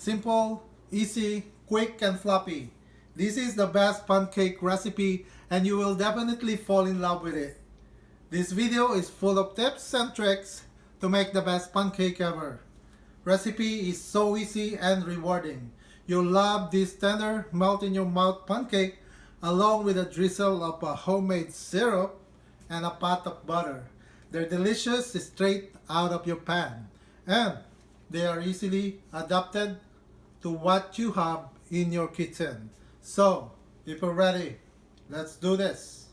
Simple, easy, quick and fluffy. This is the best pancake recipe and you will definitely fall in love with it. This video is full of tips and tricks to make the best pancake ever. Recipe is so easy and rewarding. You'll love this tender, melt in your mouth pancake along with a drizzle of a homemade syrup and a pot of butter. They're delicious straight out of your pan and they are easily adapted to what you have in your kitchen. So, if you're ready, let's do this.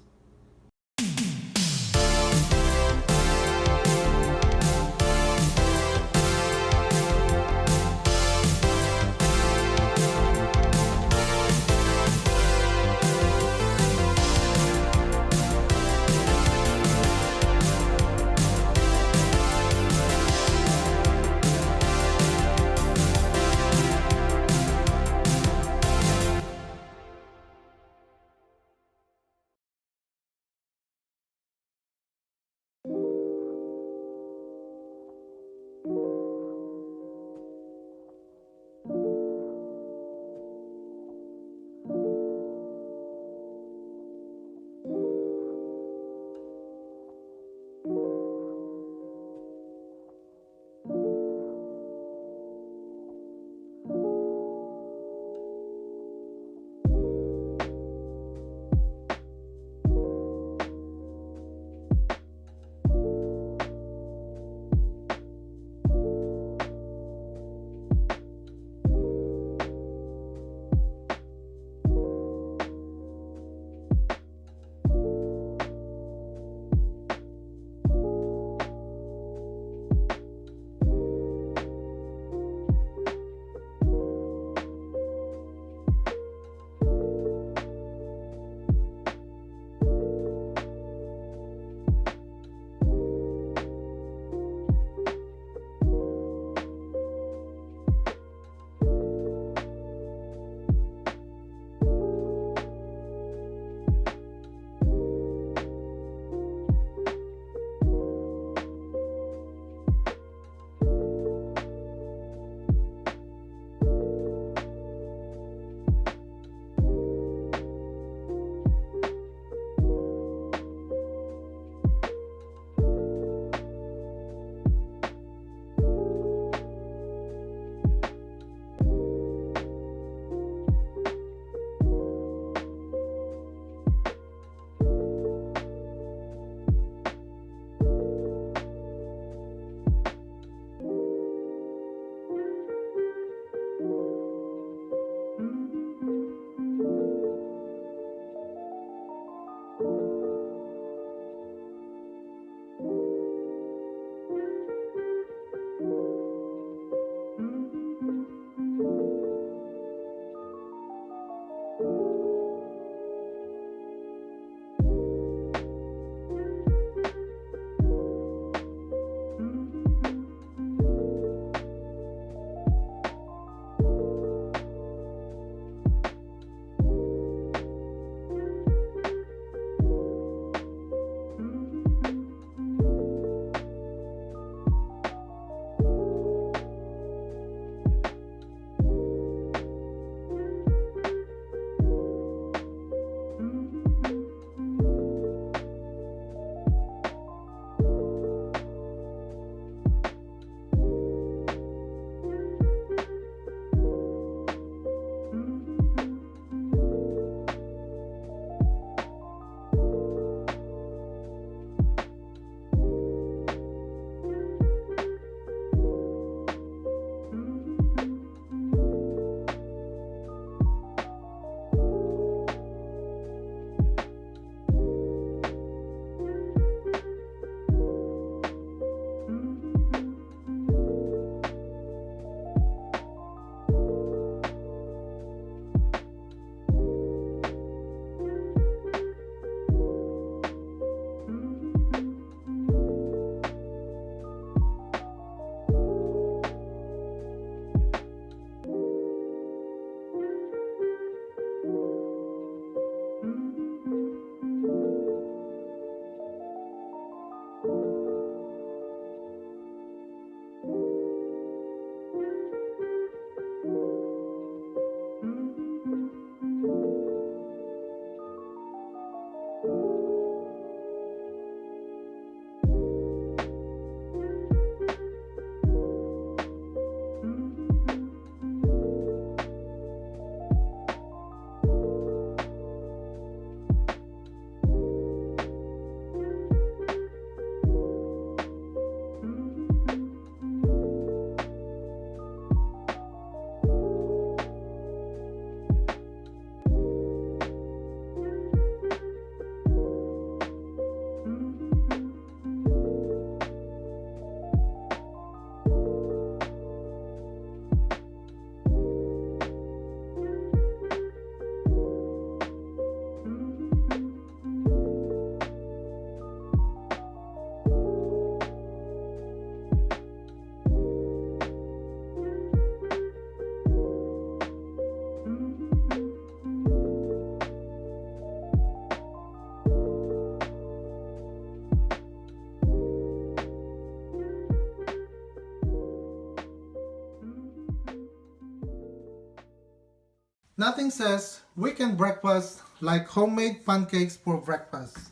Nothing says weekend breakfast like homemade pancakes for breakfast.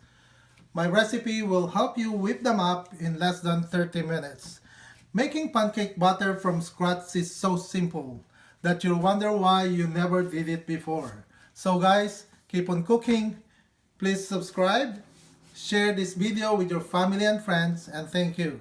My recipe will help you whip them up in less than 30 minutes. Making pancake batter from scratch is so simple that you'll wonder why you never did it before. So guys, keep on cooking. Please subscribe, share this video with your family and friends, and thank you.